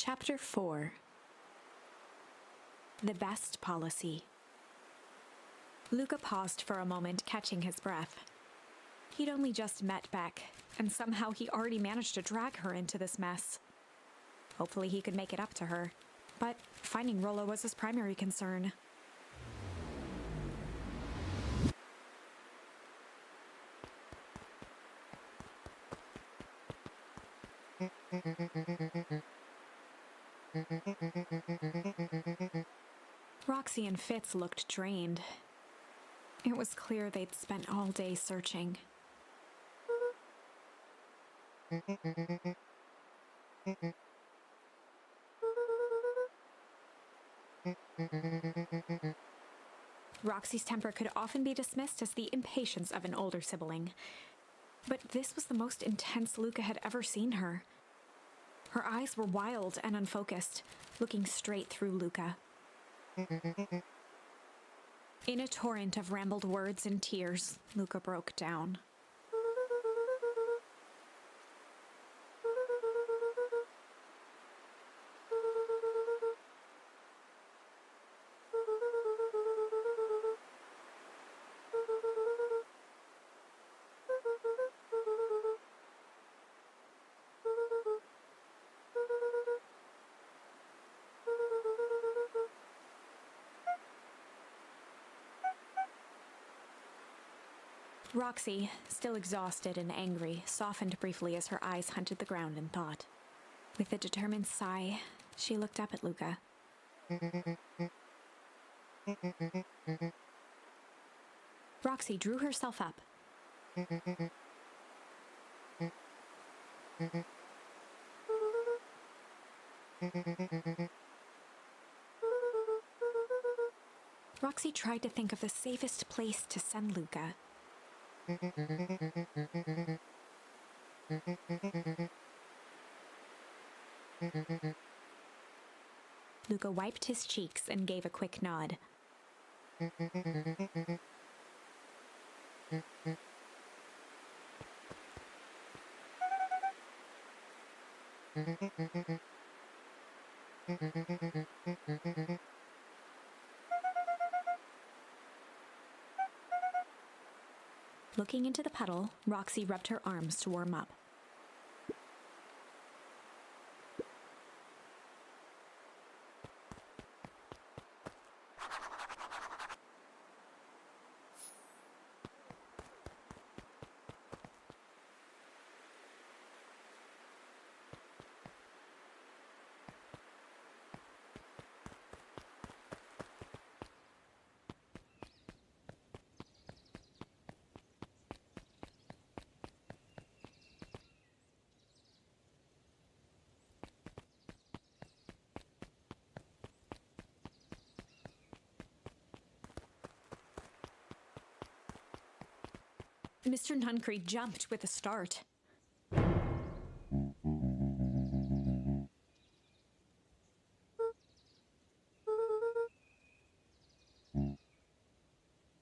Chapter 4. The Best Policy. Luca paused for a moment, catching his breath. He'd only just met Beck, and somehow he already managed to drag her into this mess. Hopefully he could make it up to her, but finding Rollo was his primary concern. Roxy and Fitz looked drained. It was clear they'd spent all day searching. Roxy's temper could often be dismissed as the impatience of an older sibling, but this was the most intense Luca had ever seen her. Her eyes were wild and unfocused, looking straight through Luca. In a torrent of rambled words and tears, Luca broke down. Roxy, still exhausted and angry, softened briefly as her eyes hunted the ground in thought. With a determined sigh, she looked up at Luca. Roxy drew herself up. Roxy tried to think of the safest place to send Luca. Luca wiped his cheeks and gave a quick nod. Looking into the puddle, Roxy rubbed her arms to warm up. Mr. Nuncreed jumped with a start.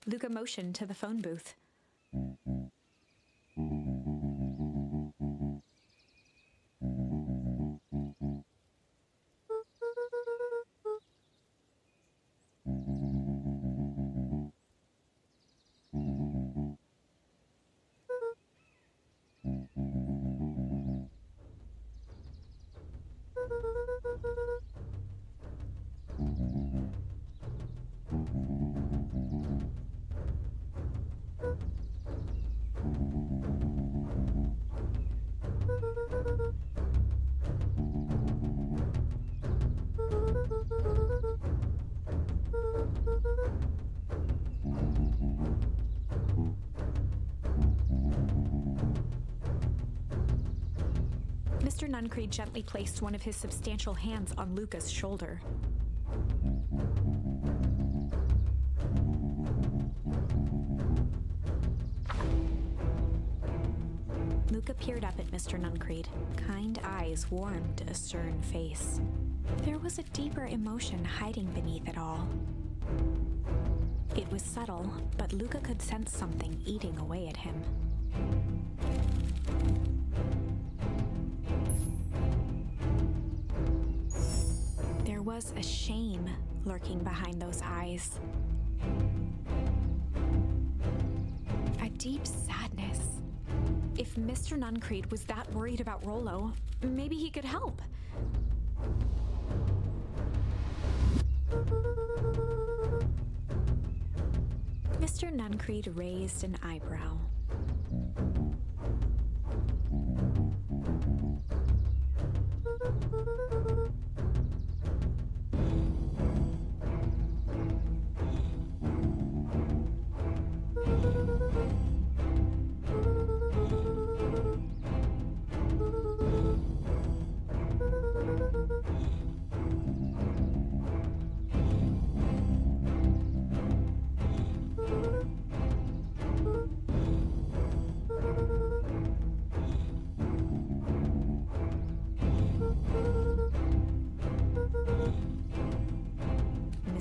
Luca motioned to the phone booth. Mr. Nuncreed gently placed one of his substantial hands on Luca's shoulder. Luca peered up at Mr. Nuncreed. Kind eyes warmed a stern face. There was a deeper emotion hiding beneath it all. It was subtle, but Luca could sense something eating away at him. was a shame lurking behind those eyes. A deep sadness. If Mr. Nuncreed was that worried about Rollo, maybe he could help. Mr. Nuncreed raised an eyebrow.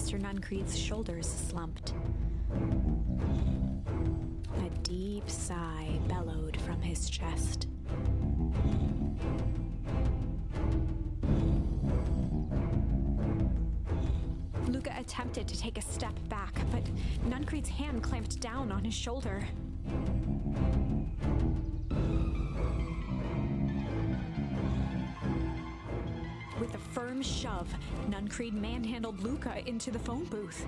Mr. Nuncreed's shoulders slumped. A deep sigh bellowed from his chest. Luca attempted to take a step back, but Nuncreed's hand clamped down on his shoulder. With a firm shove, Nuncreed manhandled Luca into the phone booth.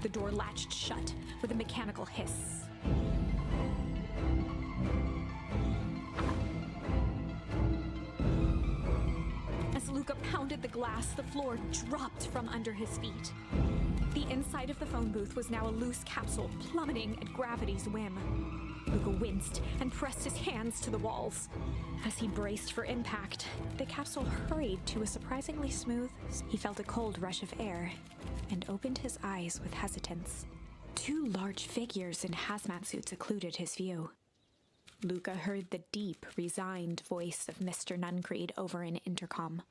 The door latched shut with a mechanical hiss. As Luca pounded the glass, the floor dropped from under his feet. The inside of the phone booth was now a loose capsule plummeting at gravity's whim. Luca winced and pressed his hands to the walls. As he braced for impact, the capsule hurried to a surprisingly smooth. He felt a cold rush of air and opened his eyes with hesitance. Two large figures in hazmat suits occluded his view. Luca heard the deep, resigned voice of Mr. Nuncreed over an intercom.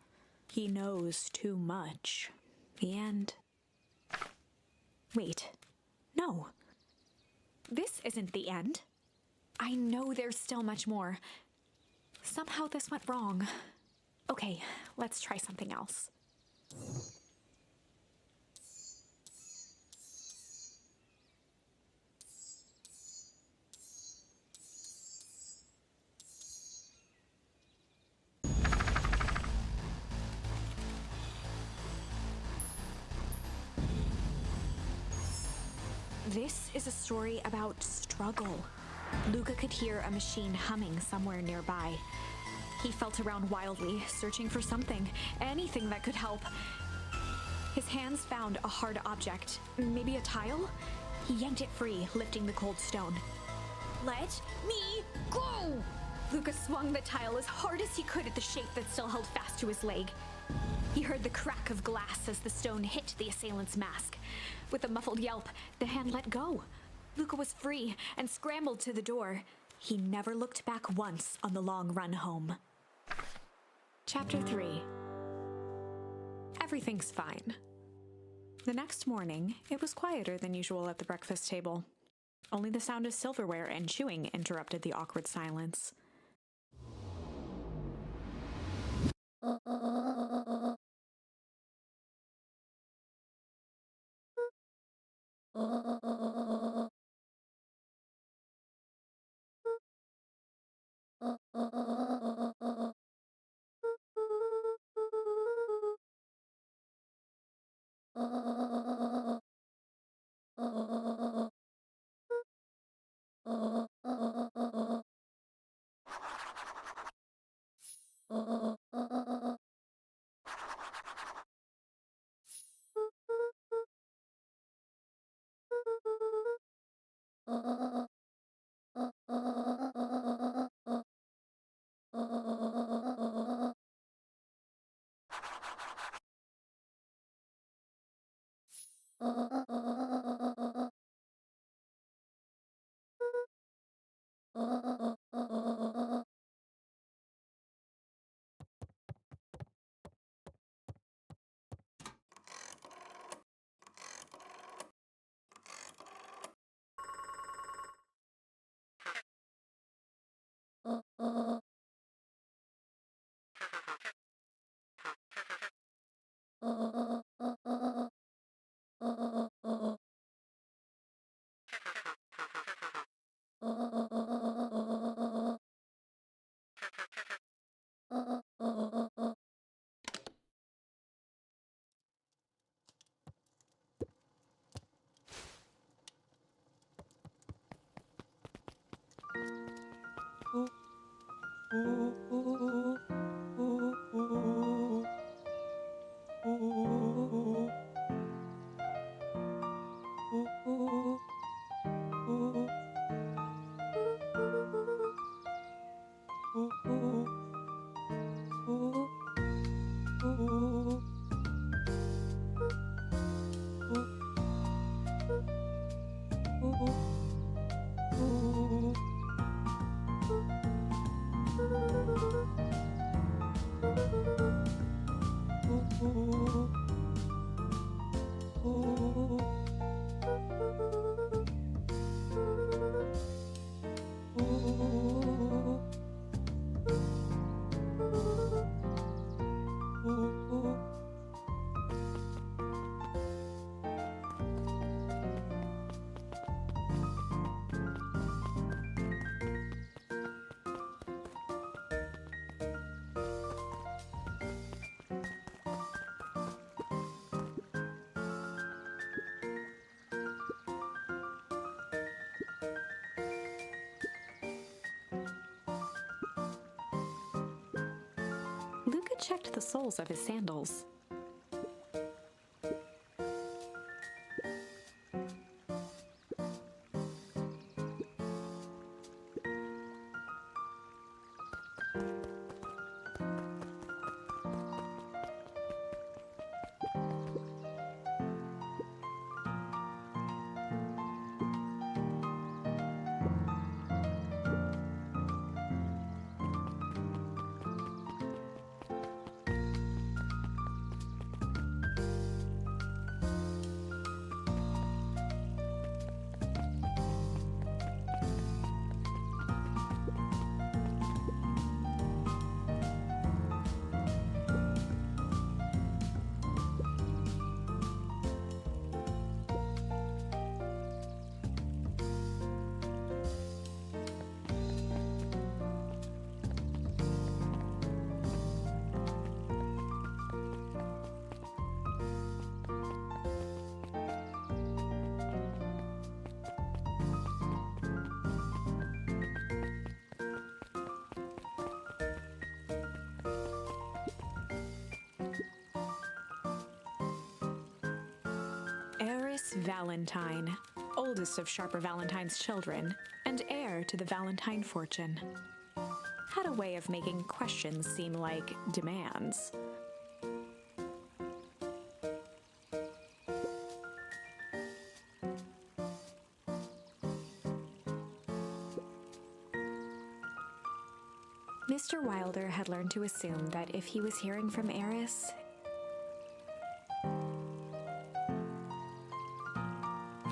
He knows too much. The end. Wait. No. This isn't the end. I know there's still much more. Somehow this went wrong. Okay, let's try something else. This is a story about struggle. Luca could hear a machine humming somewhere nearby. He felt around wildly, searching for something, anything that could help. His hands found a hard object, maybe a tile? He yanked it free, lifting the cold stone. Let me go! Luca swung the tile as hard as he could at the shape that still held fast to his leg. He heard the crack of glass as the stone hit the assailant's mask. With a muffled yelp, the hand let go. Luca was free and scrambled to the door. He never looked back once on the long run home. Chapter 3. Everything's fine. The next morning, it was quieter than usual at the breakfast table. Only the sound of silverware and chewing interrupted the awkward silence. Luca checked the soles of his sandals. Eris Valentine, oldest of Sharper Valentine's children, and heir to the Valentine fortune, had a way of making questions seem like demands. Mr. Wilder had learned to assume that if he was hearing from Eris,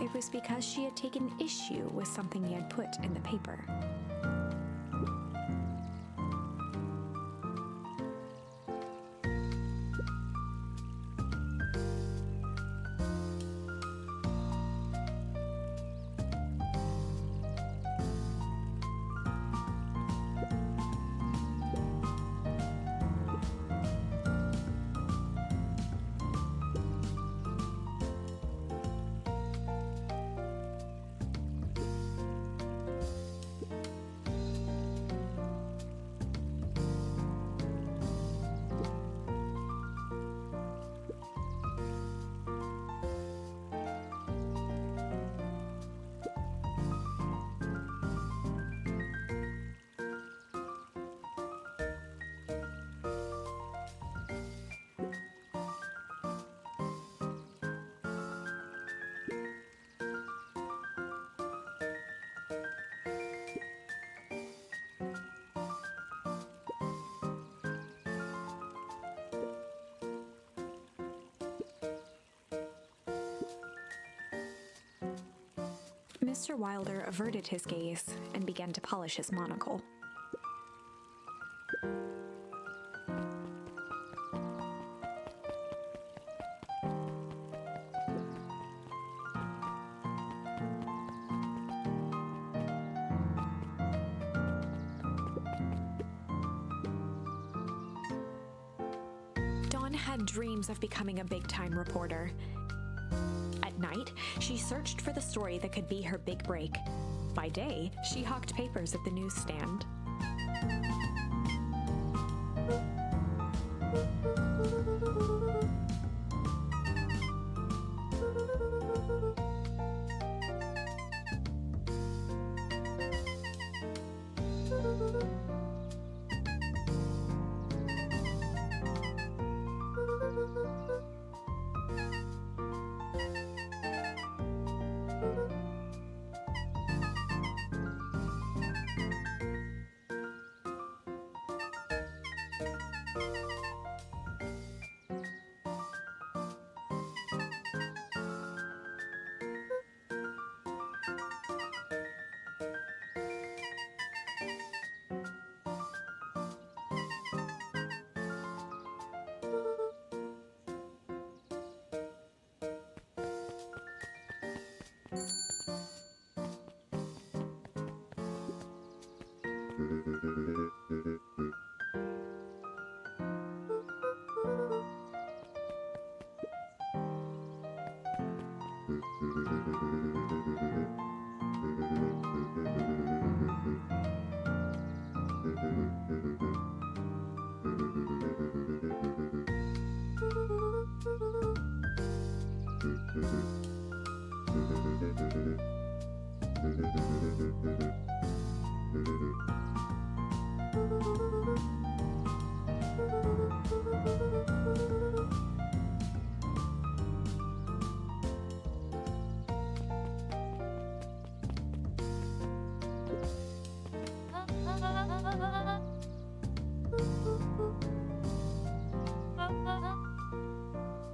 it was because she had taken issue with something he had put in the paper. Mr. Wilder averted his gaze and began to polish his monocle. had dreams of becoming a big-time reporter. At night, she searched for the story that could be her big break. By day, she hawked papers at the newsstand.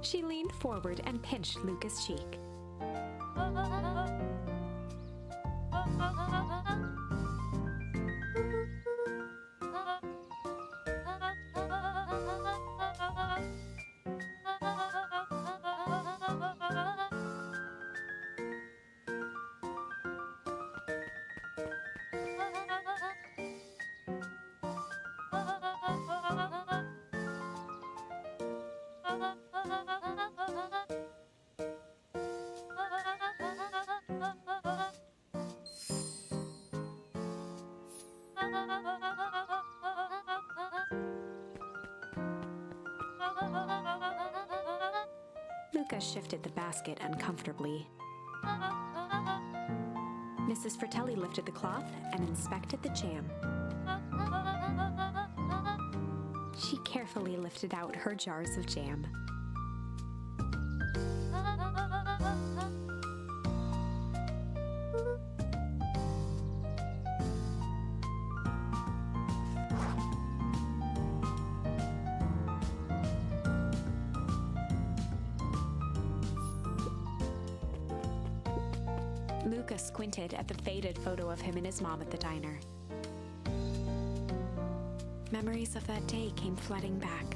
She leaned forward and pinched Luca's cheek. Luca shifted the basket uncomfortably. Mrs. Fratelli lifted the cloth and inspected the jam. She carefully lifted out her jars of jam. Luca squinted at the faded photo of him and his mom at the diner. Memories of that day came flooding back.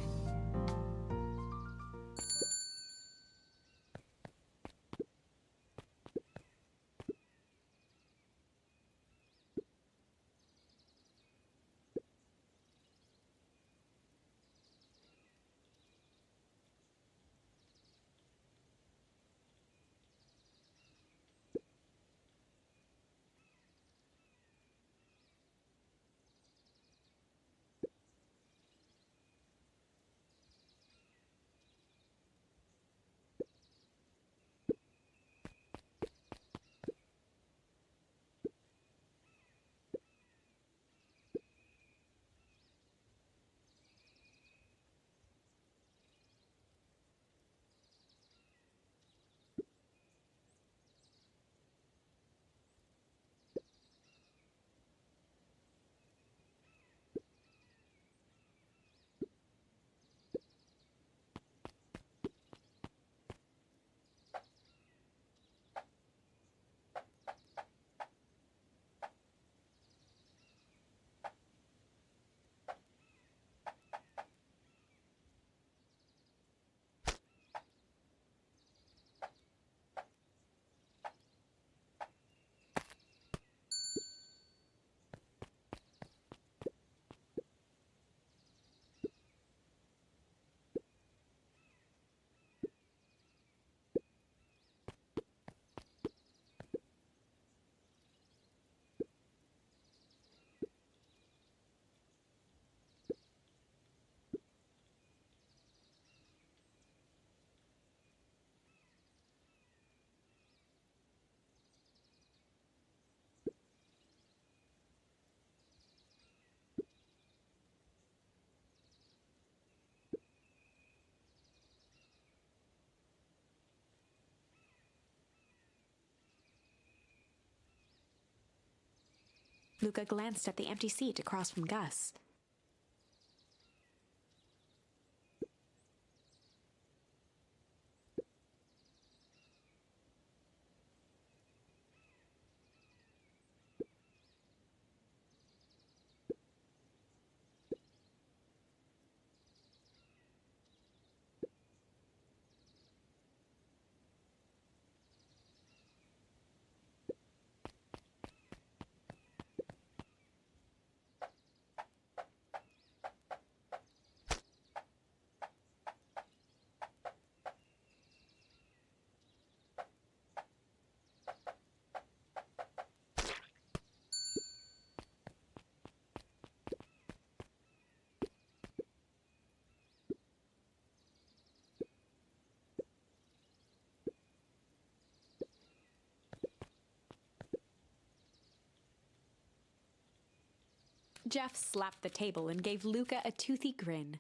Luca glanced at the empty seat across from Gus. Jeff slapped the table and gave Luca a toothy grin.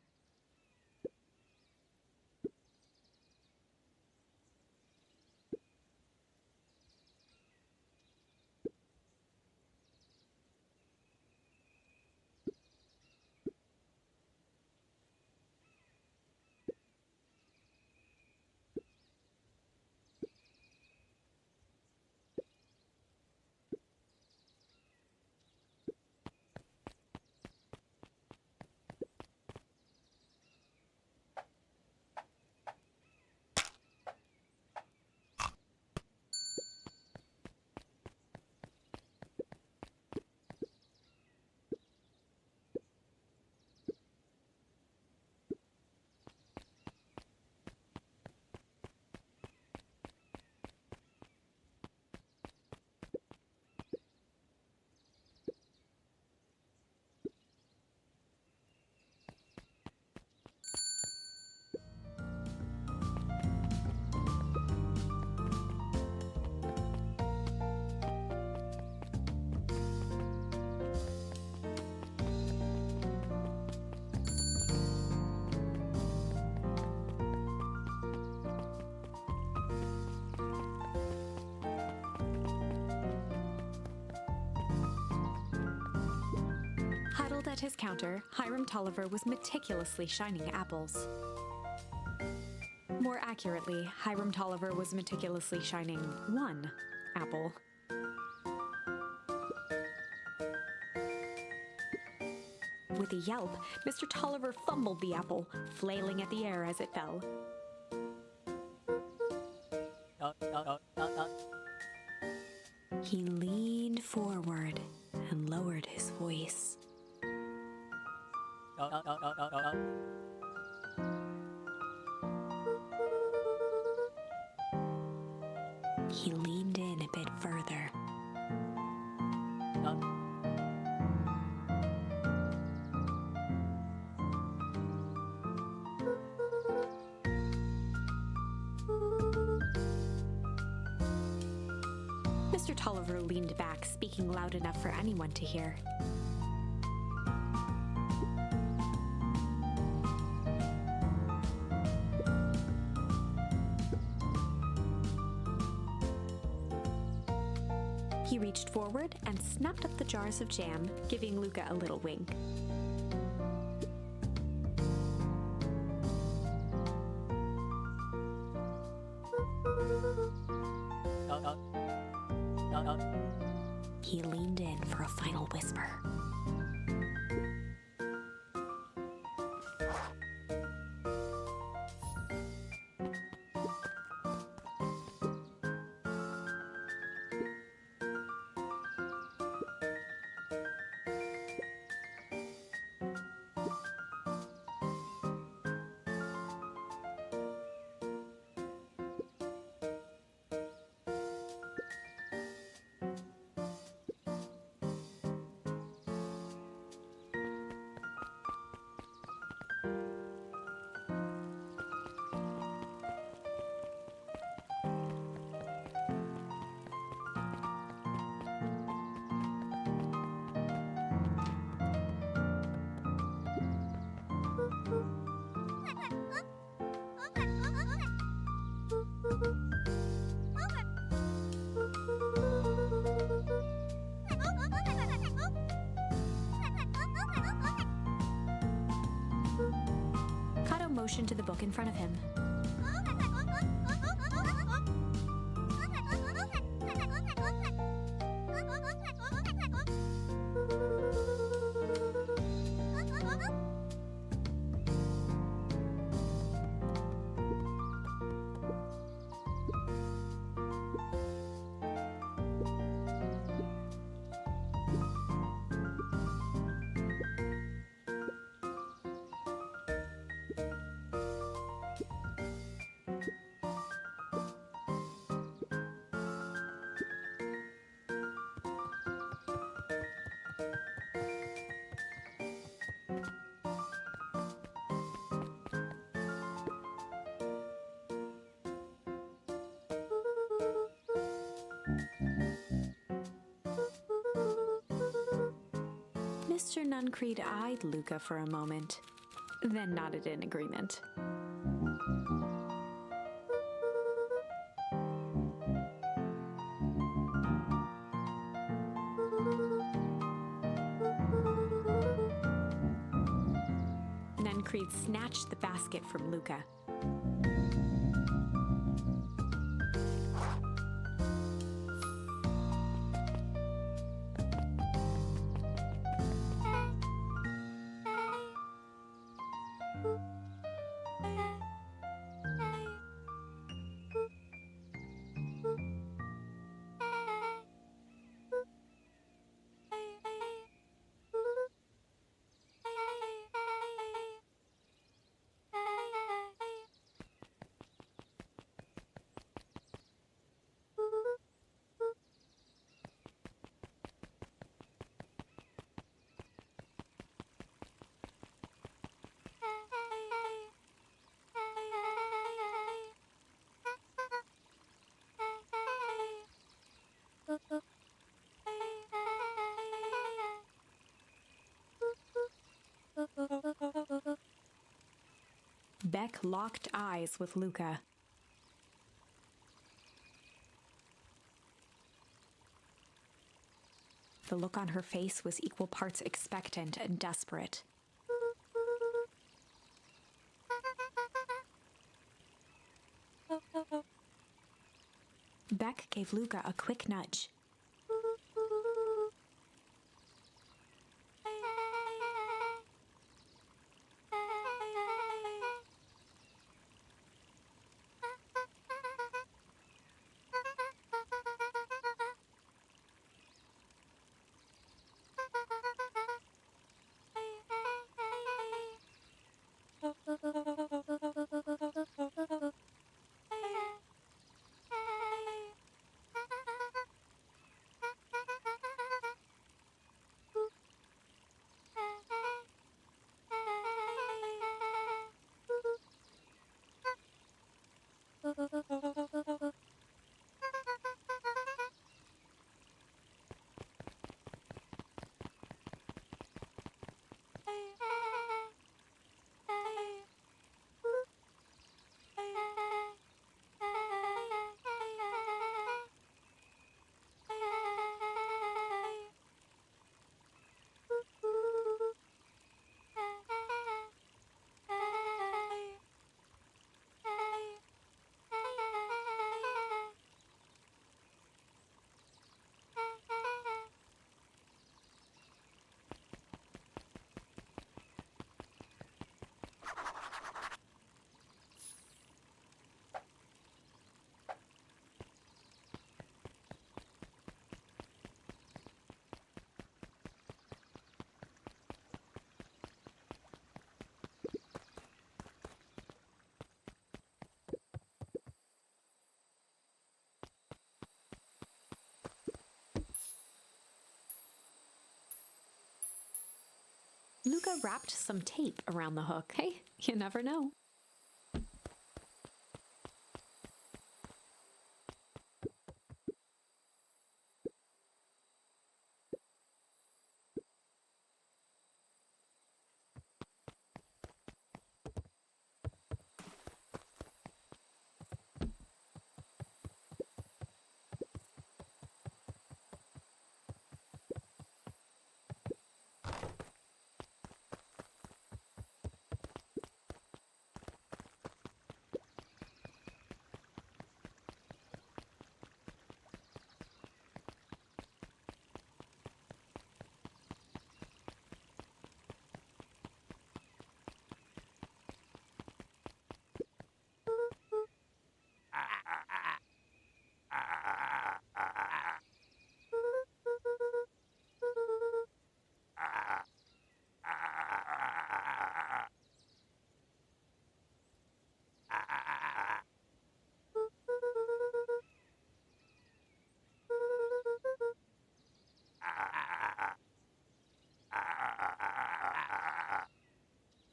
Huddled at his counter, Hiram Tolliver was meticulously shining apples. More accurately, Hiram Tolliver was meticulously shining one apple. With a yelp, Mr. Tolliver fumbled the apple, flailing at the air as it fell. He leaned forward and lowered his voice. He leaned in a bit further. Mr. Tolliver leaned back, speaking loud enough for anyone to hear. He reached forward and snapped up the jars of jam, giving Luca a little wink. He leaned in for a final whisper. motioned to the book in front of him. Mr. Nuncreed eyed Luca for a moment, then nodded in agreement. Nuncreed snatched the basket from Luca. Beck locked eyes with Luca. The look on her face was equal parts expectant and desperate. Beck gave Luca a quick nudge. Luca wrapped some tape around the hook. Hey, you never know.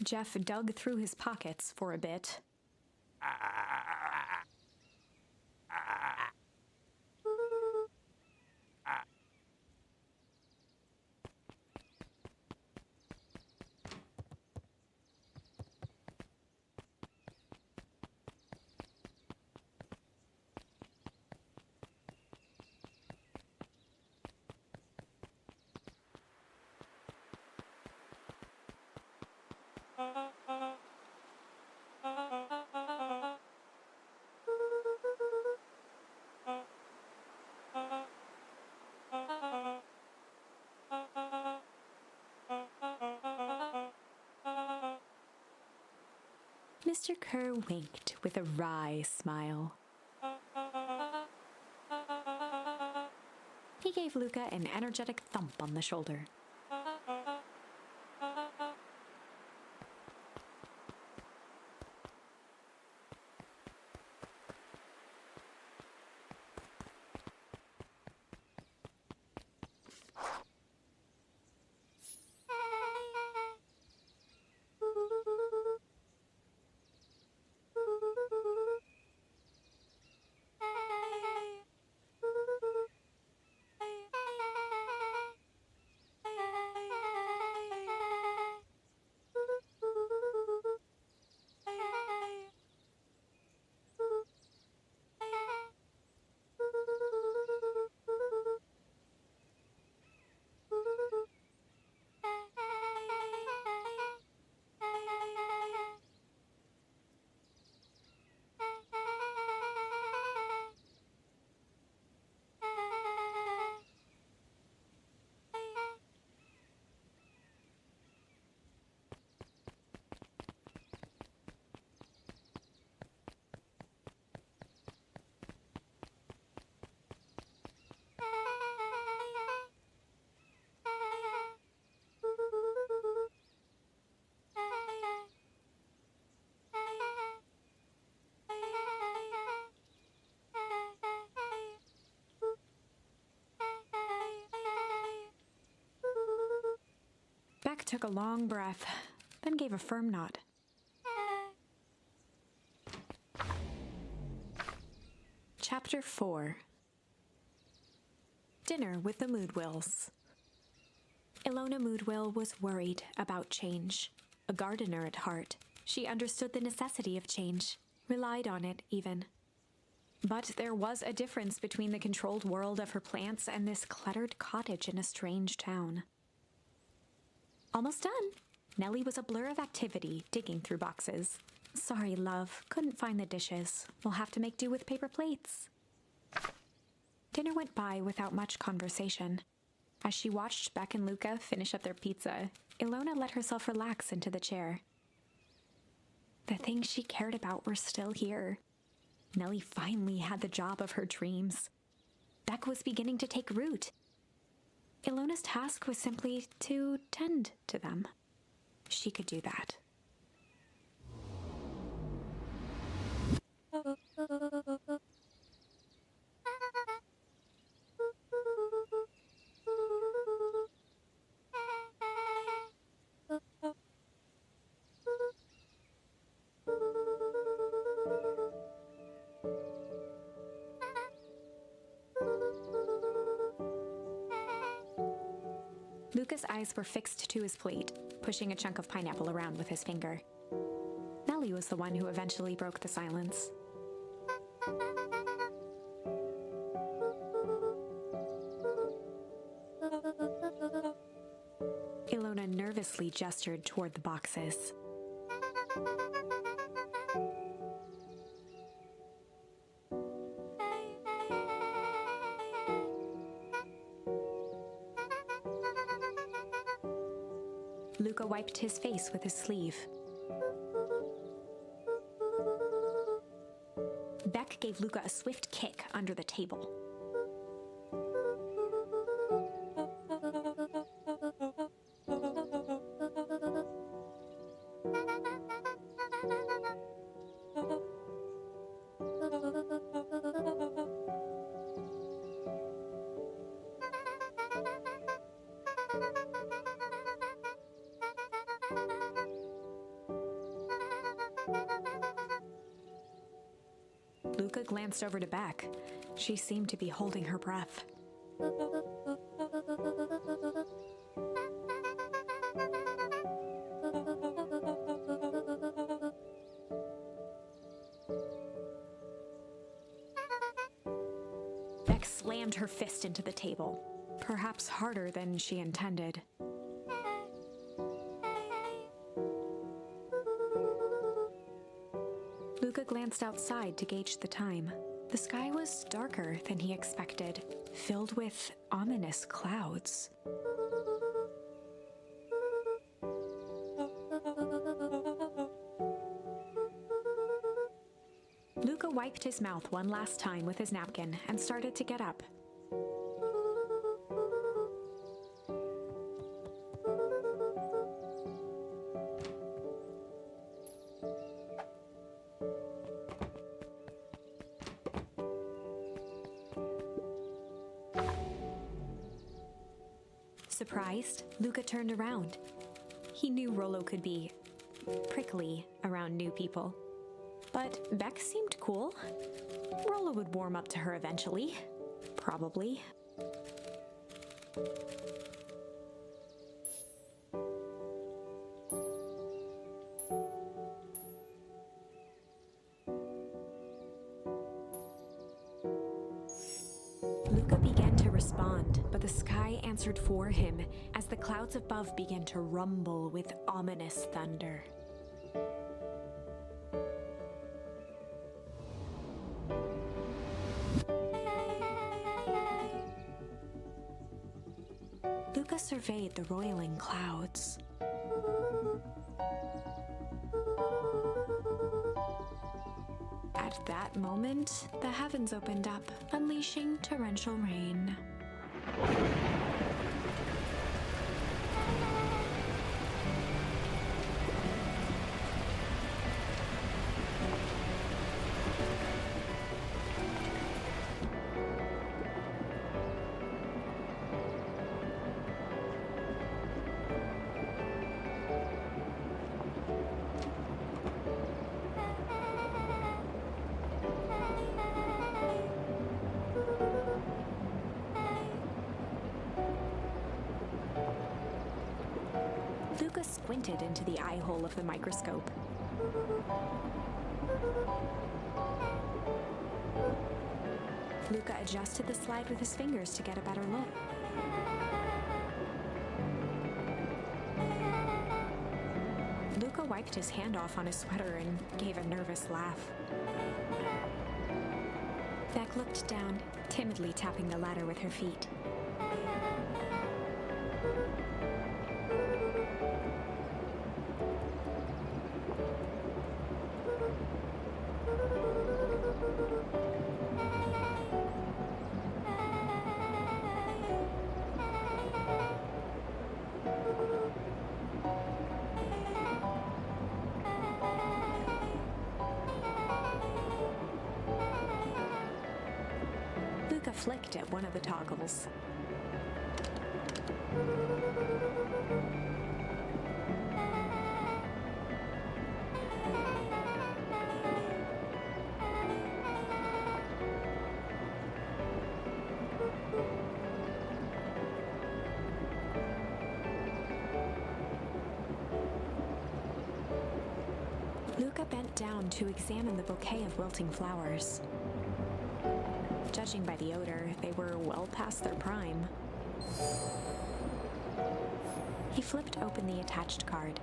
Jeff dug through his pockets for a bit. Mr. Kerr winked with a wry smile. He gave Luca an energetic thump on the shoulder. Beck took a long breath, then gave a firm nod. Chapter 4. Dinner with the Moodwills. Ilona Moodwill was worried about change. A gardener at heart, she understood the necessity of change, relied on it even. But there was a difference between the controlled world of her plants and this cluttered cottage in a strange town. Almost done. Nellie was a blur of activity, digging through boxes. Sorry, love, couldn't find the dishes. We'll have to make do with paper plates. Dinner went by without much conversation. As she watched Beck and Luca finish up their pizza, Ilona let herself relax into the chair. The things she cared about were still here. Nellie finally had the job of her dreams. Beck was beginning to take root. Ilona's task was simply to tend to them. She could do that. Luca's eyes were fixed to his plate, pushing a chunk of pineapple around with his finger. Nellie was the one who eventually broke the silence. Ilona nervously gestured toward the boxes. Luca wiped his face with his sleeve. Beck gave Luca a swift kick under the table. Luca glanced over to Beck. She seemed to be holding her breath. Beck slammed her fist into the table, perhaps harder than she intended. Luca glanced outside to gauge the time. The sky was darker than he expected, filled with ominous clouds. Luca wiped his mouth one last time with his napkin and started to get up. Surprised, Luca turned around. He knew Rollo could be prickly around new people. But Beck seemed cool. Rollo would warm up to her eventually. Probably. Luca began to respond, but the sky answered for him as the clouds above began to rumble with ominous thunder. Luca surveyed the roiling clouds. At that moment, the heavens opened up, unleashing torrential rain. Luca squinted into the eye hole of the microscope. Luca adjusted the slide with his fingers to get a better look. Luca wiped his hand off on his sweater and gave a nervous laugh. Beck looked down, timidly tapping the ladder with her feet. Luca flicked at one of the toggles. Luca bent down to examine the bouquet of wilting flowers. Judging by the odor, they were well past their prime. He flipped open the attached card.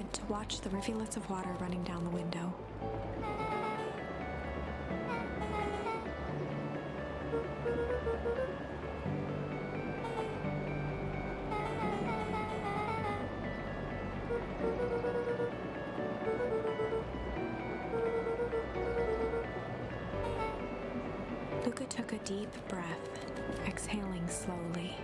moment to watch the rivulets of water running down the window. Luca took a deep breath, exhaling slowly.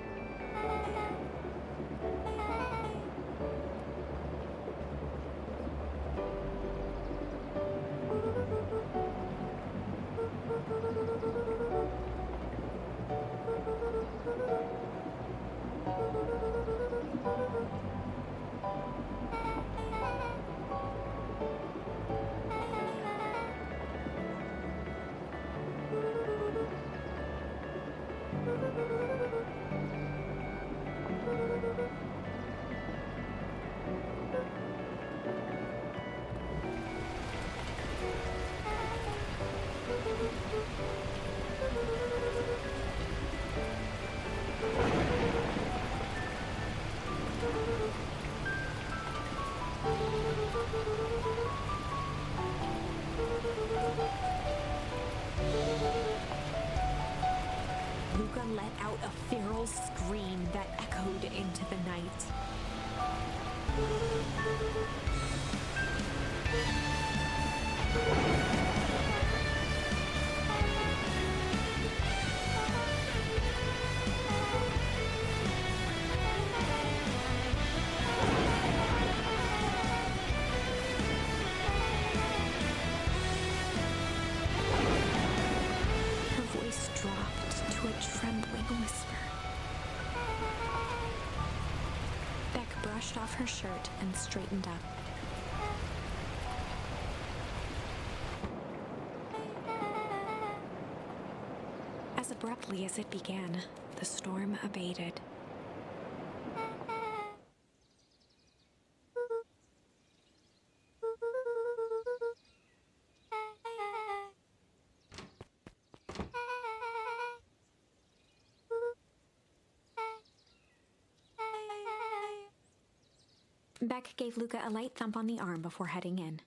Luca let out a feral scream that echoed into the night. Her voice dropped to a trembling whisper. Beck brushed off her shirt and straightened up. As abruptly as it began, the storm abated. Beck gave Luca a light thump on the arm before heading in.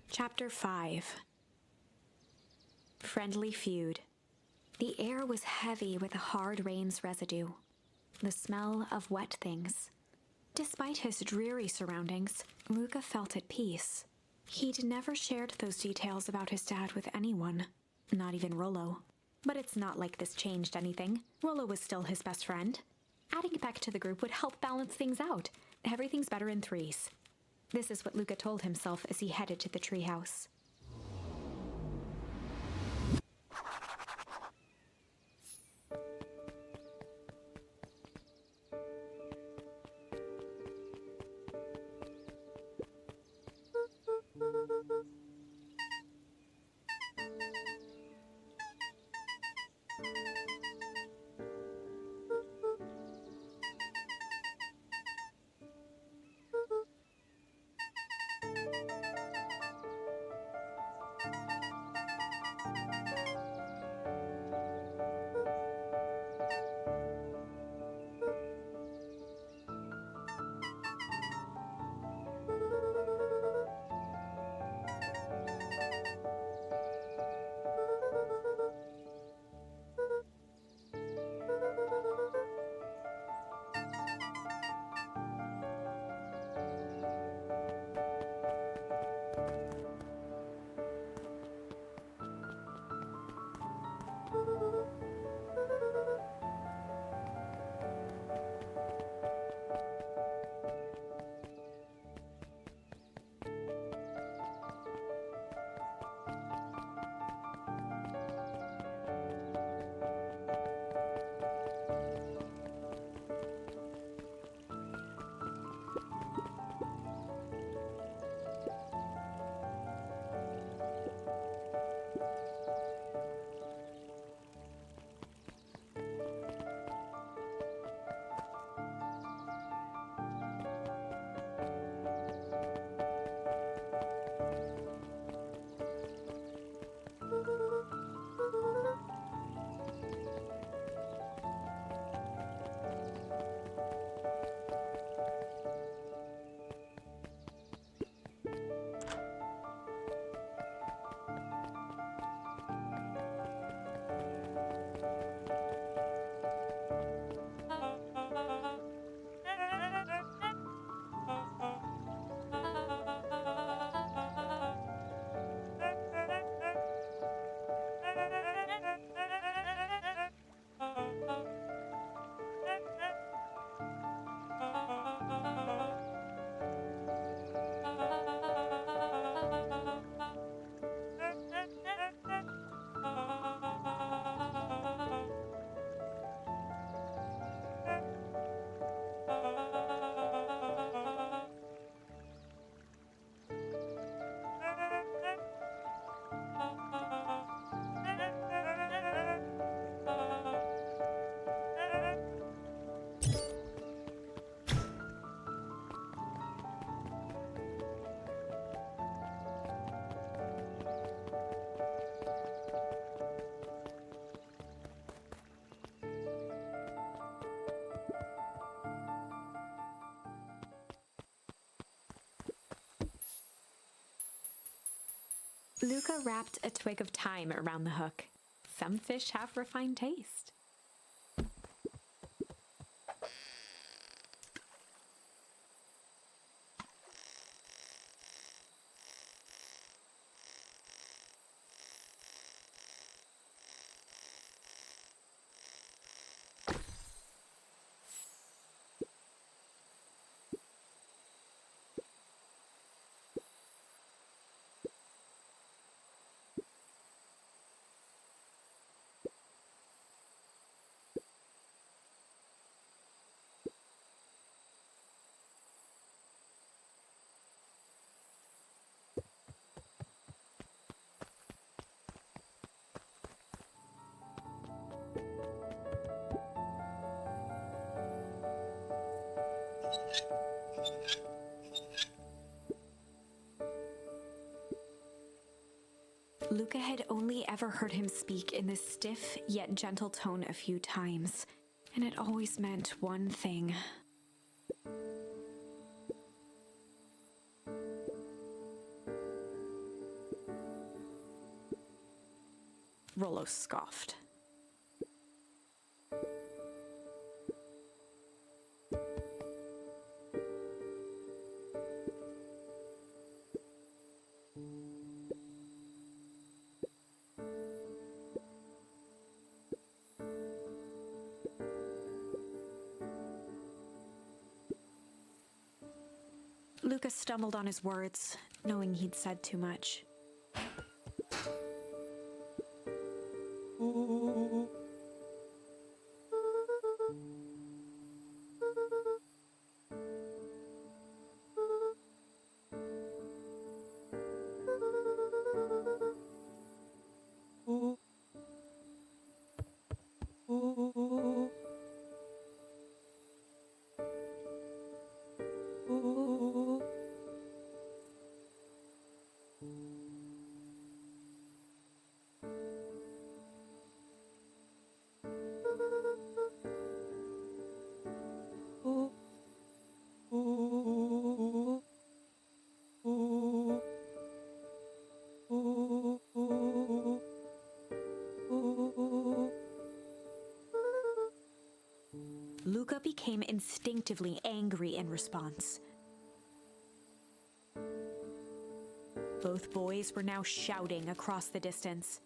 Chapter 5. Friendly Feud. The air was heavy with the hard rain's residue, the smell of wet things. Despite his dreary surroundings, Luca felt at peace. He'd never shared those details about his dad with anyone, not even Rollo. But it's not like this changed anything. Rollo was still his best friend. Adding Beck to the group would help balance things out. Everything's better in threes. This is what Luca told himself as he headed to the treehouse. Luca wrapped a twig of thyme around the hook. Some fish have refined taste. Luca had only ever heard him speak in this stiff yet gentle tone a few times, and it always meant one thing. Rollo scoffed. Luca stumbled on his words, knowing he'd said too much. Luca became instinctively angry in response. Both boys were now shouting across the distance.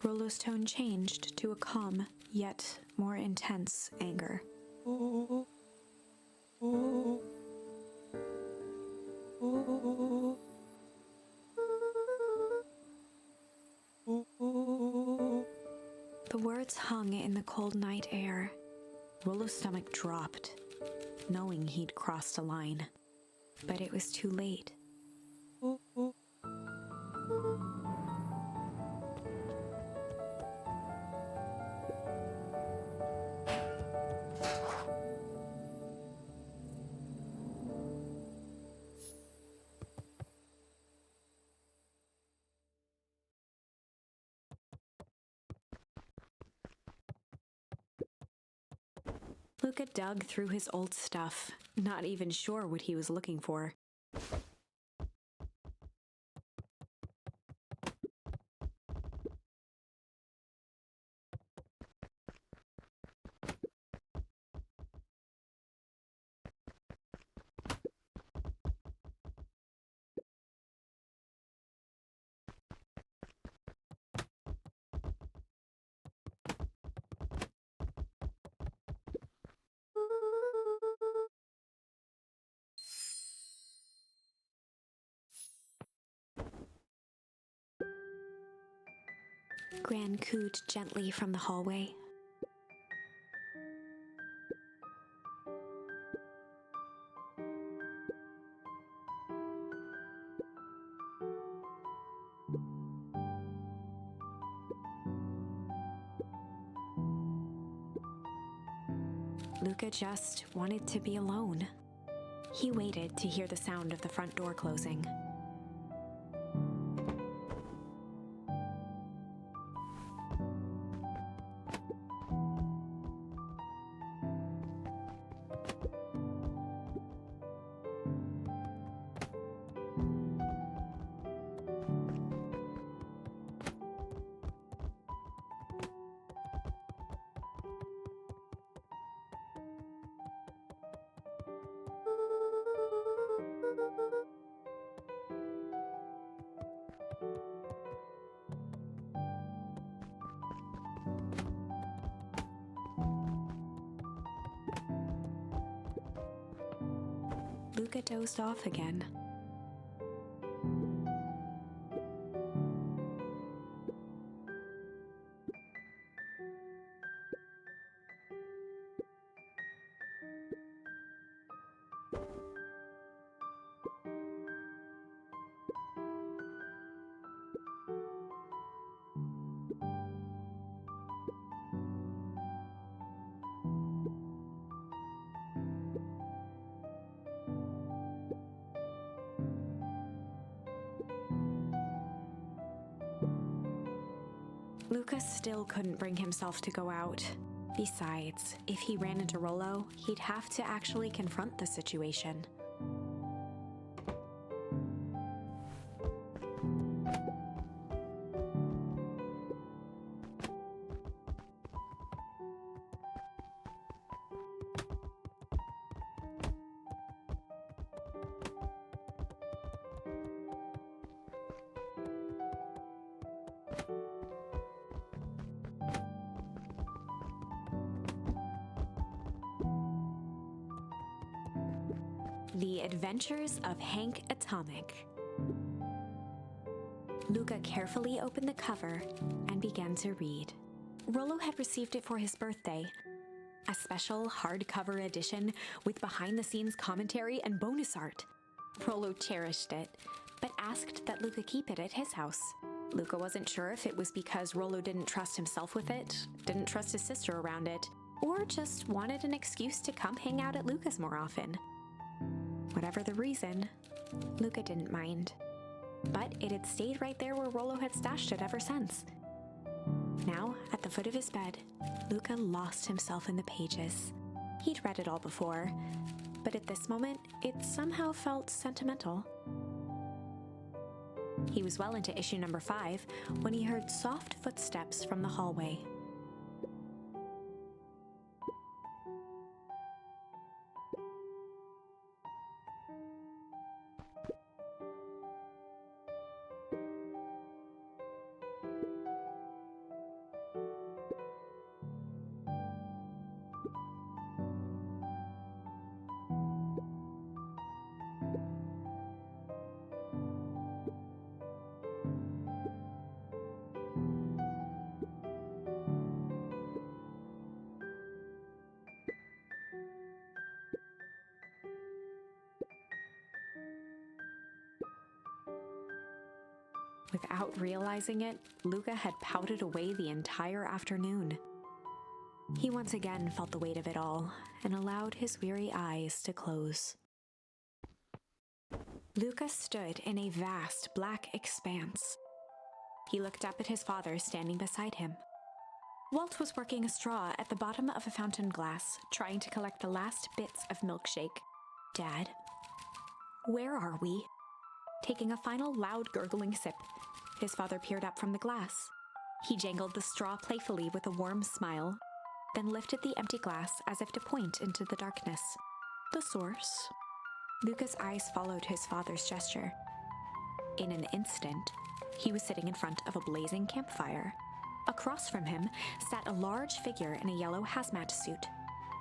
Rollo's tone changed to a calm, yet more intense anger. The words hung in the cold night air. Rollo's stomach dropped, knowing he'd crossed a line. But it was too late. Luca dug through his old stuff, not even sure what he was looking for. Gran cooed gently from the hallway. Luca just wanted to be alone. He waited to hear the sound of the front door closing. Luca dozed off again. Luca still couldn't bring himself to go out. Besides, if he ran into Rollo, he'd have to actually confront the situation. The Adventures of Hank Atomic. Luca carefully opened the cover and began to read. Rollo had received it for his birthday, a special hardcover edition with behind-the-scenes commentary and bonus art. Rollo cherished it, but asked that Luca keep it at his house. Luca wasn't sure if it was because Rollo didn't trust himself with it, didn't trust his sister around it, or just wanted an excuse to come hang out at Luca's more often. Whatever the reason, Luca didn't mind. But it had stayed right there where Rollo had stashed it ever since. Now, at the foot of his bed, Luca lost himself in the pages. He'd read it all before, but at this moment, it somehow felt sentimental. He was well into issue number 5 when he heard soft footsteps from the hallway. Without realizing it, Luca had pouted away the entire afternoon. He once again felt the weight of it all and allowed his weary eyes to close. Luca stood in a vast black expanse. He looked up at his father standing beside him. Walt was working a straw at the bottom of a fountain glass, trying to collect the last bits of milkshake. "Dad, where are we?" Taking a final loud gurgling sip, his father peered up from the glass. He jangled the straw playfully with a warm smile, then lifted the empty glass as if to point into the darkness. "The source?" Luca's eyes followed his father's gesture. In an instant, he was sitting in front of a blazing campfire. Across from him sat a large figure in a yellow hazmat suit.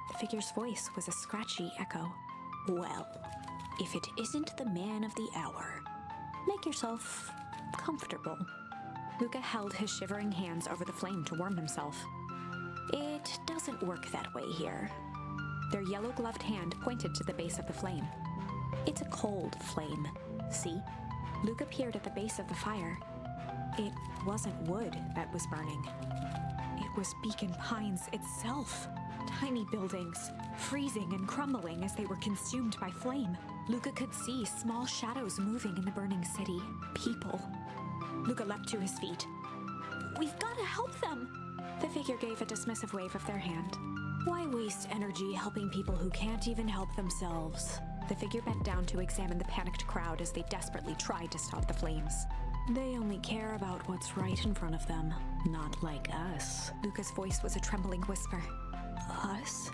The figure's voice was a scratchy echo. "Well, if it isn't the man of the hour, make yourself comfortable." Luca held his shivering hands over the flame to warm himself. "It doesn't work that way here." Their yellow-gloved hand pointed to the base of the flame. "It's a cold flame, see?" Luca peered at the base of the fire. It wasn't wood that was burning. It was Beacon Pines itself. Tiny buildings, freezing and crumbling as they were consumed by flame. Luca could see small shadows moving in the burning city. People. Luca leapt to his feet. "We've got to help them!" The figure gave a dismissive wave of their hand. "Why waste energy helping people who can't even help themselves?" The figure bent down to examine the panicked crowd as they desperately tried to stop the flames. "They only care about what's right in front of them, not like us." Luca's voice was a trembling whisper. "Us?"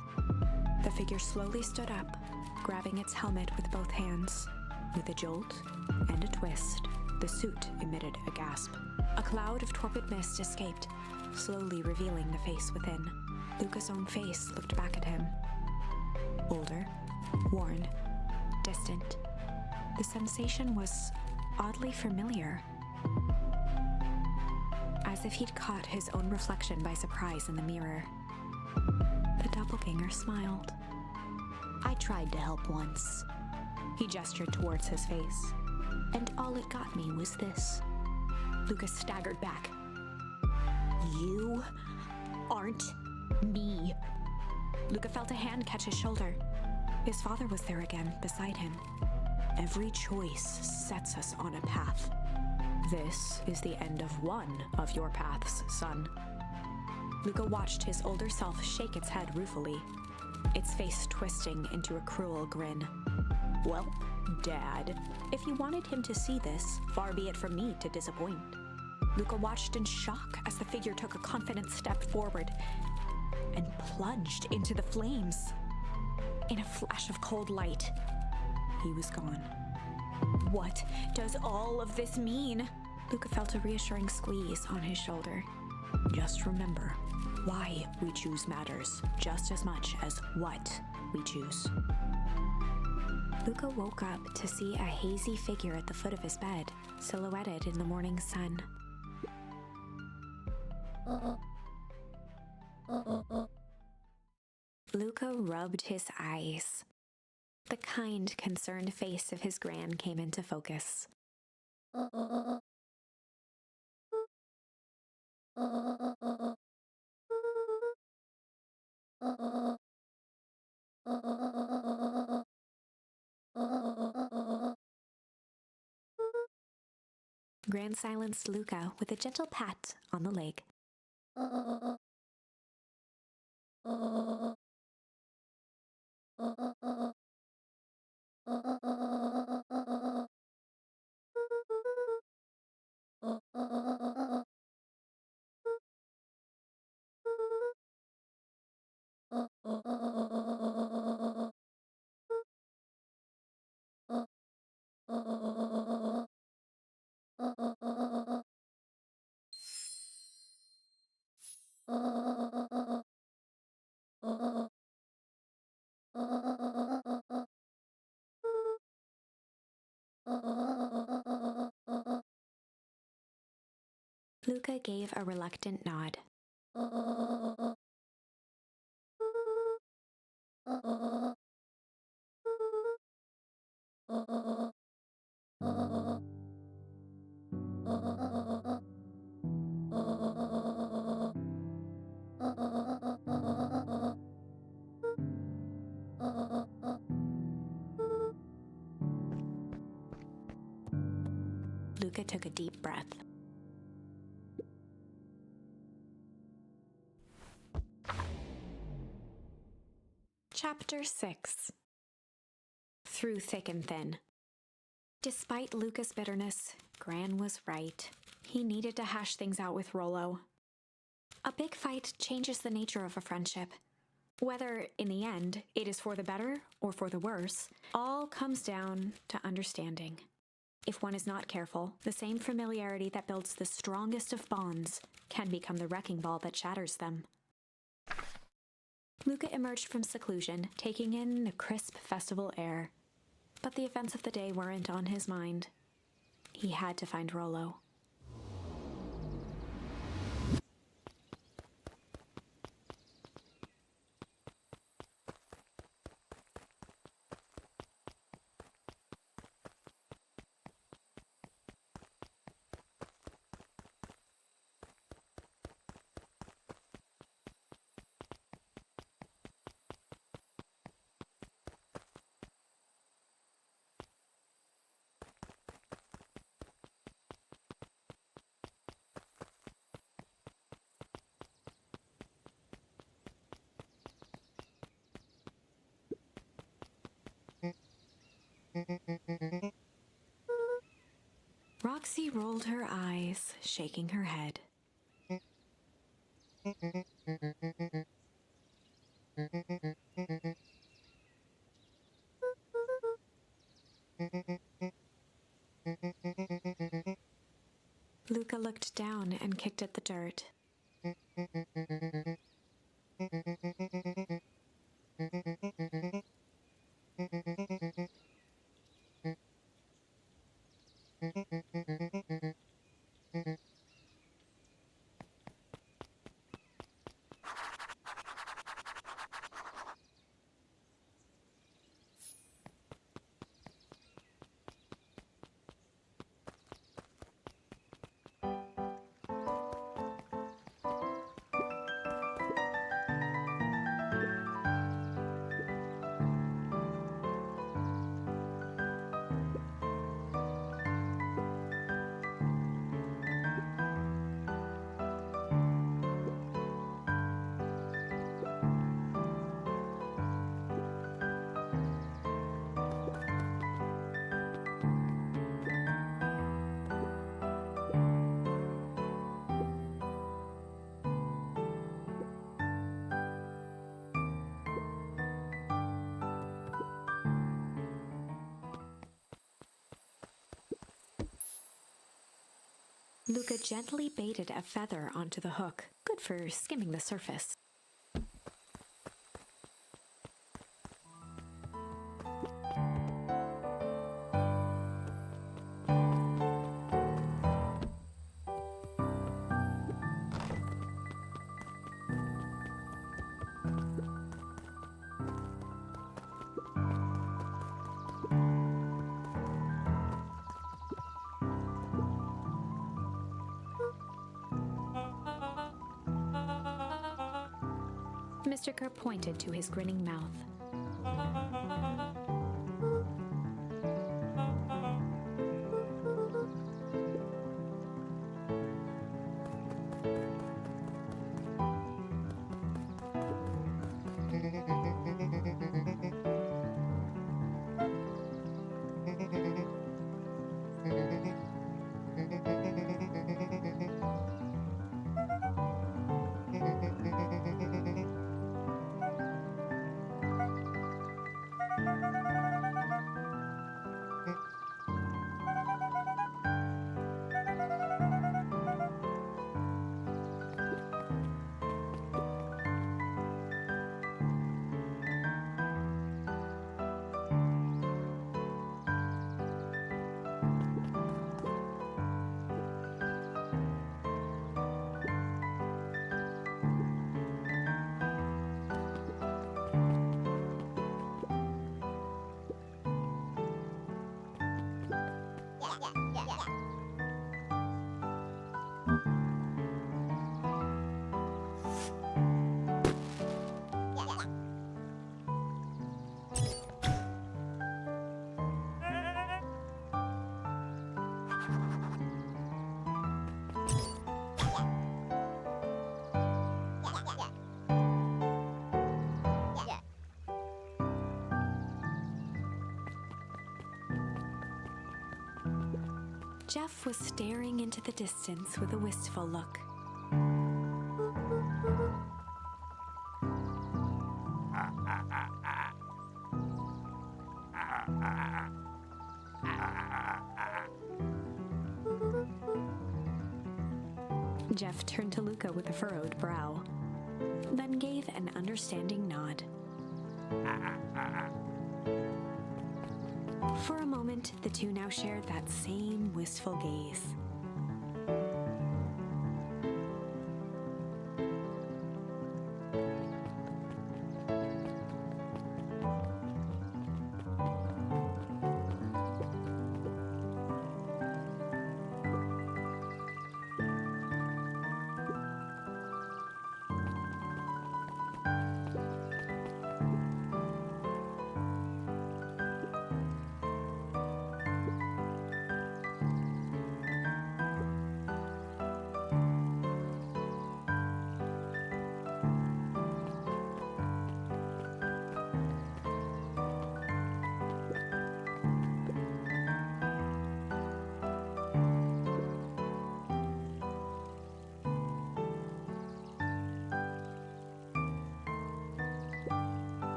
The figure slowly stood up, grabbing its helmet with both hands. With a jolt and a twist, the suit emitted a gasp. A cloud of torpid mist escaped, slowly revealing the face within. Luca's own face looked back at him. Older, worn, distant. The sensation was oddly familiar. As if he'd caught his own reflection by surprise in the mirror. The doppelganger smiled. "I tried to help once." He gestured towards his face. "And all it got me was this." Lucas staggered back. "You aren't me." Luca felt a hand catch his shoulder. His father was there again, beside him. "Every choice sets us on a path. This is the end of one of your paths, son." Luca watched his older self shake its head ruefully, its face twisting into a cruel grin. "Well, Dad, if you wanted him to see this, far be it from me to disappoint." Luca watched in shock as the figure took a confident step forward and plunged into the flames. In a flash of cold light, he was gone. "What does all of this mean?" Luca felt a reassuring squeeze on his shoulder. "Just remember, why we choose matters just as much as what we choose." Luca woke up to see a hazy figure at the foot of his bed, silhouetted in the morning sun. Luca rubbed his eyes. The kind, concerned face of his gran came into focus. Gran silenced Luca with a gentle pat on the leg. Luca gave a reluctant nod. Luca took a deep breath. Chapter 6. Through thick and thin. Despite Luca's bitterness, Gran was right. He needed to hash things out with Rollo. A big fight changes the nature of a friendship. Whether, in the end, it is for the better or for the worse, all comes down to understanding. If one is not careful, the same familiarity that builds the strongest of bonds can become the wrecking ball that shatters them. Luca emerged from seclusion, taking in the crisp festival air. But the events of the day weren't on his mind. He had to find Rollo. Roxy rolled her eyes, shaking her head. Luca looked down and kicked at the dirt. Luca gently baited a feather onto the hook, good for skimming the surface. Mr. Kerr pointed to his grinning mouth. Jeff was staring into the distance with a wistful look. Jeff turned to Luca with a furrowed brow, then gave an understanding nod. For a moment, the two now shared that same wistful gaze.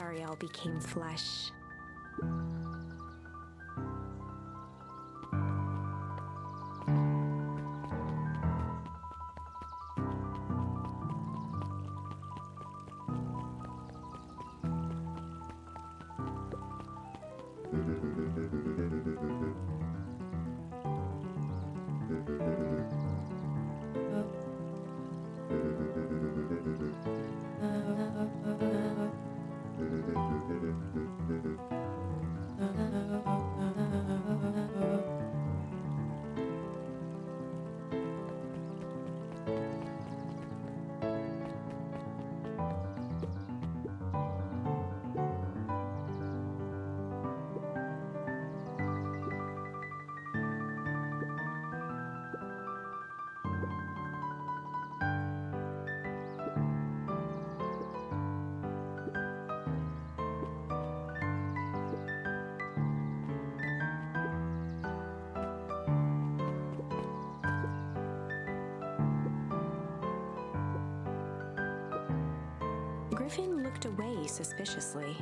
Ariel became flesh. Griffin looked away suspiciously.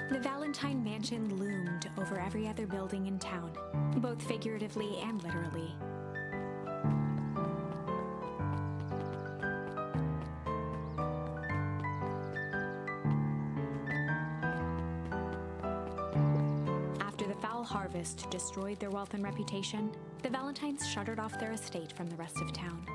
The Valentine Mansion loomed over every other building in town, both figuratively and literally. After the foul harvest destroyed their wealth and reputation, the Valentines shuttered off their estate from the rest of town.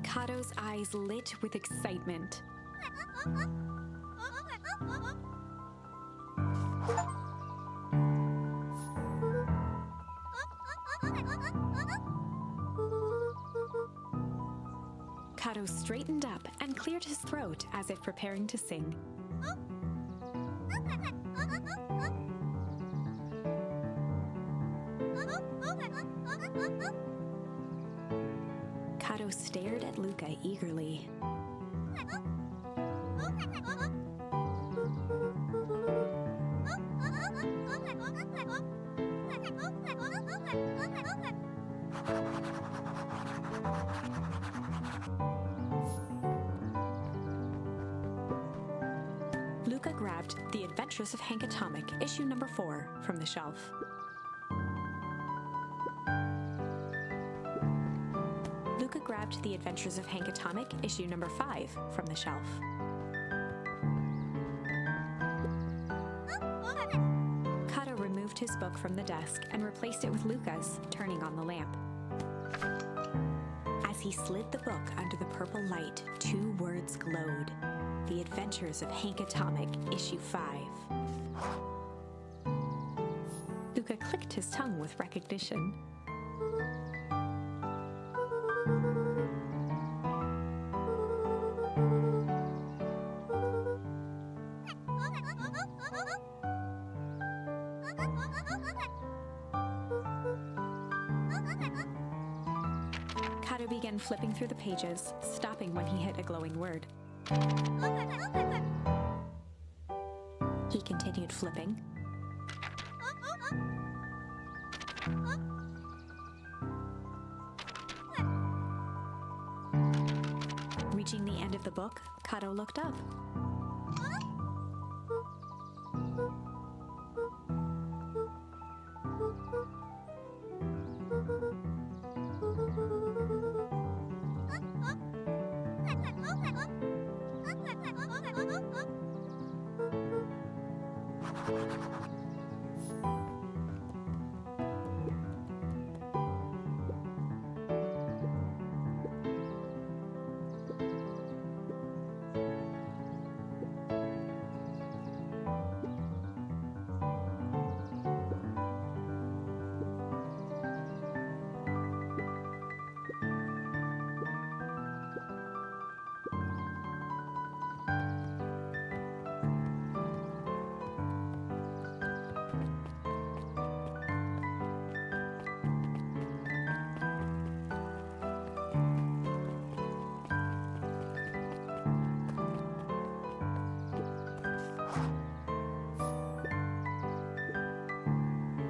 Kato's eyes lit with excitement. Kato straightened up and cleared his throat as if preparing to sing. Kato stared at Luca eagerly. Luca grabbed The Adventures of Hank Atomic, issue number 4, from the shelf. Luca grabbed The Adventures of Hank Atomic, issue number 5, from the shelf. Kato removed his book from the desk and replaced it with Luca's, turning on the lamp. As As he slid the book under the purple light, 2 words glowed. The Adventures of Hank Atomic, Issue 5. Luca clicked his tongue with recognition. Kato began flipping through the pages, stopping when he hit a glowing word. He continued flipping. Reaching the end of the book, Kato looked up.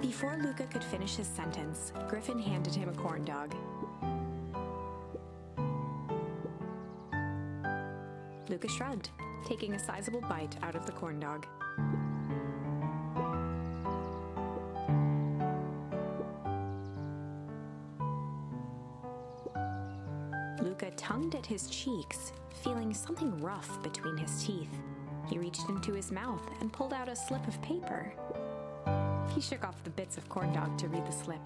Before Luca could finish his sentence, Griffin handed him a corn dog. Luca shrugged, taking a sizable bite out of the corn dog. Luca tongued at his cheeks, feeling something rough between his teeth. He reached into his mouth and pulled out a slip of paper. He shook off the bits of corn dog to read the slip.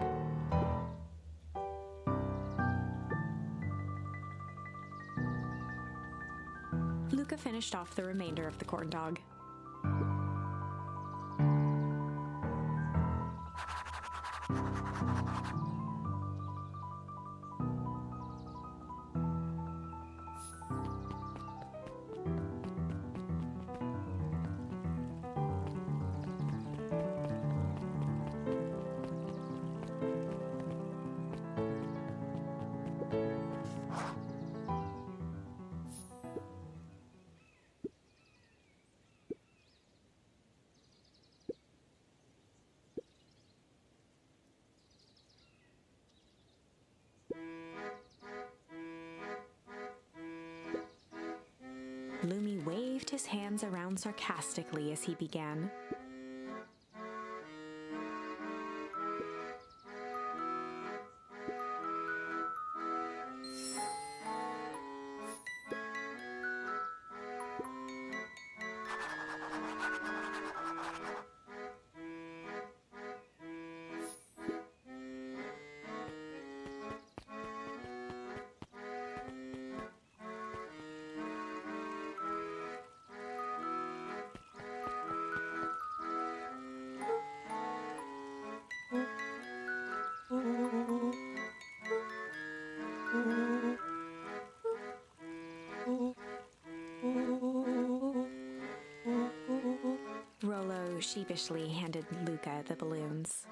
Luca finished off the remainder of the corn dog. Lumi waved his hands around sarcastically as he began. Rollo sheepishly handed Luca the balloons.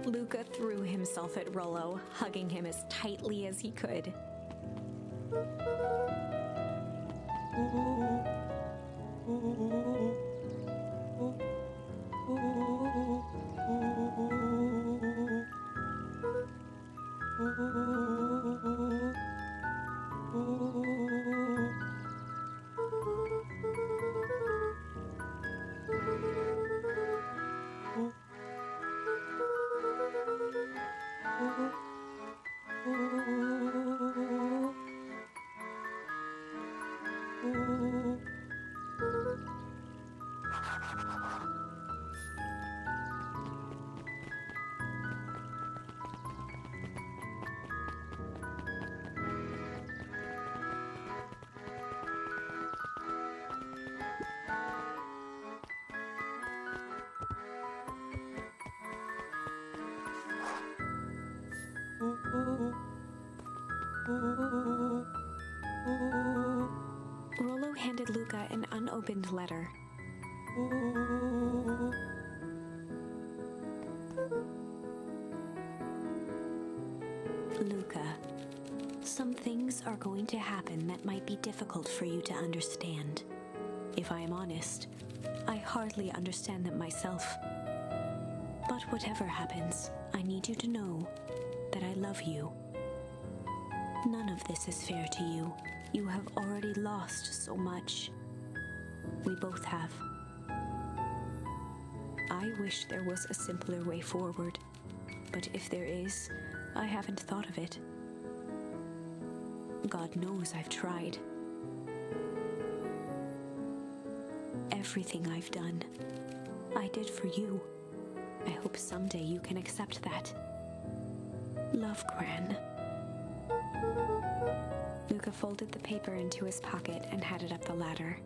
Luca threw himself at Rollo, hugging him as tightly as he could. Rollo handed Luca an unopened letter. Luca, some things are going to happen that might be difficult for you to understand. If I am honest, I hardly understand them myself. But whatever happens, I need you to know that I love you. None of this is fair to you. You have already lost so much. We both have. I wish there was a simpler way forward, but if there is, I haven't thought of it. God knows I've tried. Everything I've done, I did for you. I hope someday you can accept that. Love, Gran. Luca folded the paper into his pocket and headed up the ladder.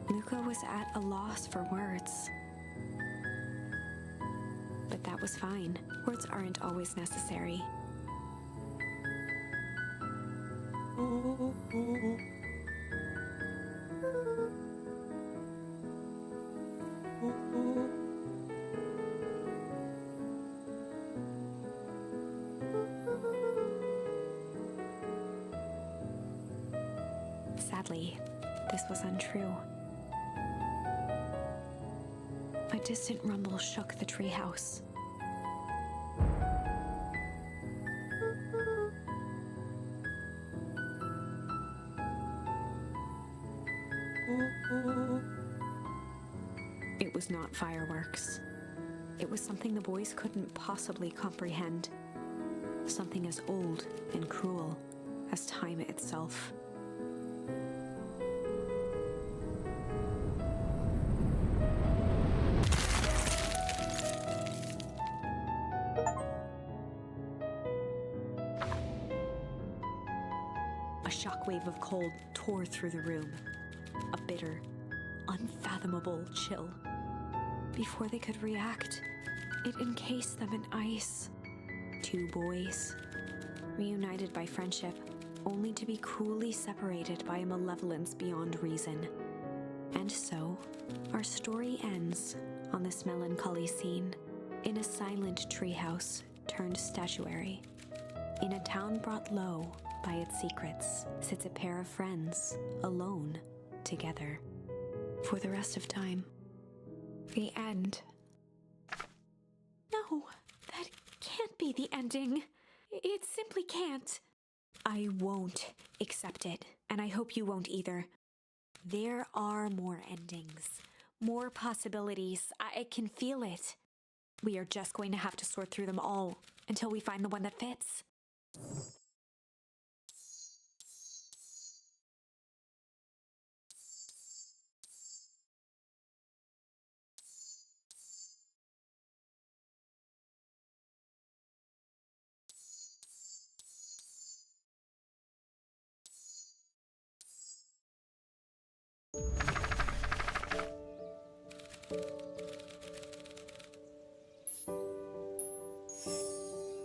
Luca was at a loss for words. But that was fine. Words aren't always necessary. Sadly, this was untrue. A distant rumble shook the treehouse. It was not fireworks. It was something the boys couldn't possibly comprehend. Something as old and cruel as time itself. A shockwave of cold tore through the room. A bitter, unfathomable chill. Before they could react, it encased them in ice. Two boys, reunited by friendship, only to be cruelly separated by a malevolence beyond reason. And so, our story ends on this melancholy scene, in a silent treehouse turned statuary. In a town brought low by its secrets, sits a pair of friends, alone, together, for the rest of time. The end. No, that can't be the ending. It simply can't. I won't accept it, and I hope you won't either. There are more endings, more possibilities. I can feel it. We are just going to have to sort through them all until we find the one that fits.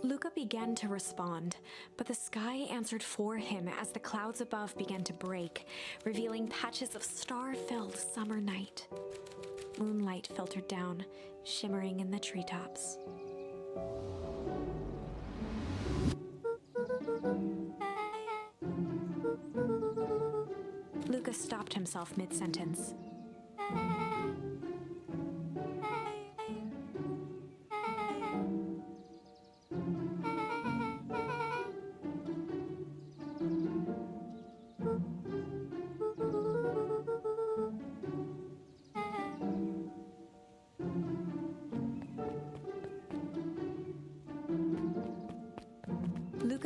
Luca began to respond, but the sky answered for him as the clouds above began to break, revealing patches of star-filled summer night. Moonlight filtered down, shimmering in the treetops. Luca stopped himself mid-sentence.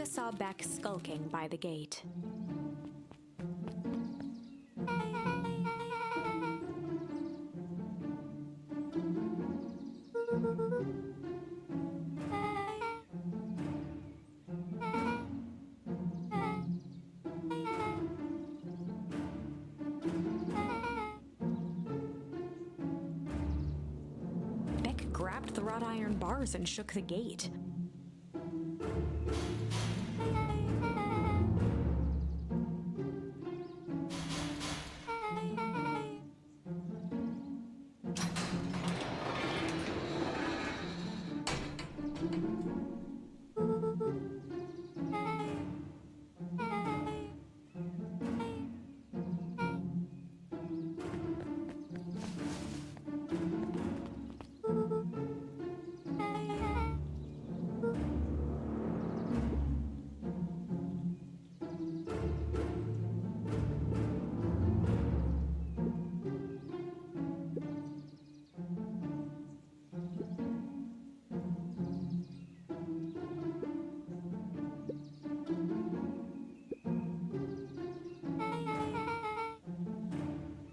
Luca saw Beck skulking by the gate. Beck grabbed the wrought iron bars and shook the gate.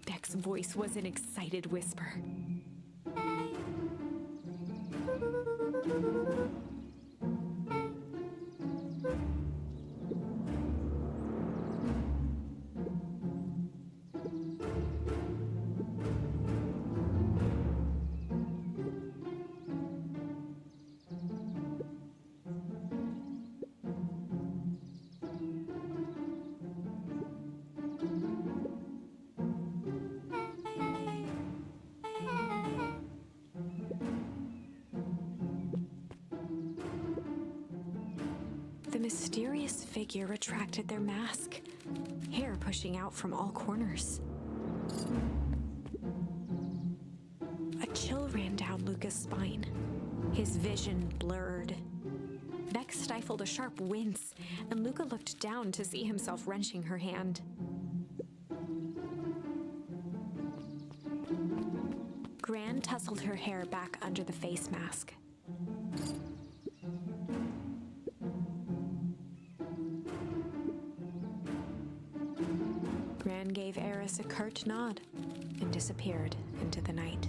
Beck's voice was an excited whisper. The mysterious figure retracted their mask, hair pushing out from all corners. A chill ran down Luca's spine. His vision blurred. Beck stifled a sharp wince, and Luca looked down to see himself wrenching her hand. Gran tousled her hair back under the face mask. Gran gave Eris a curt nod and disappeared into the night.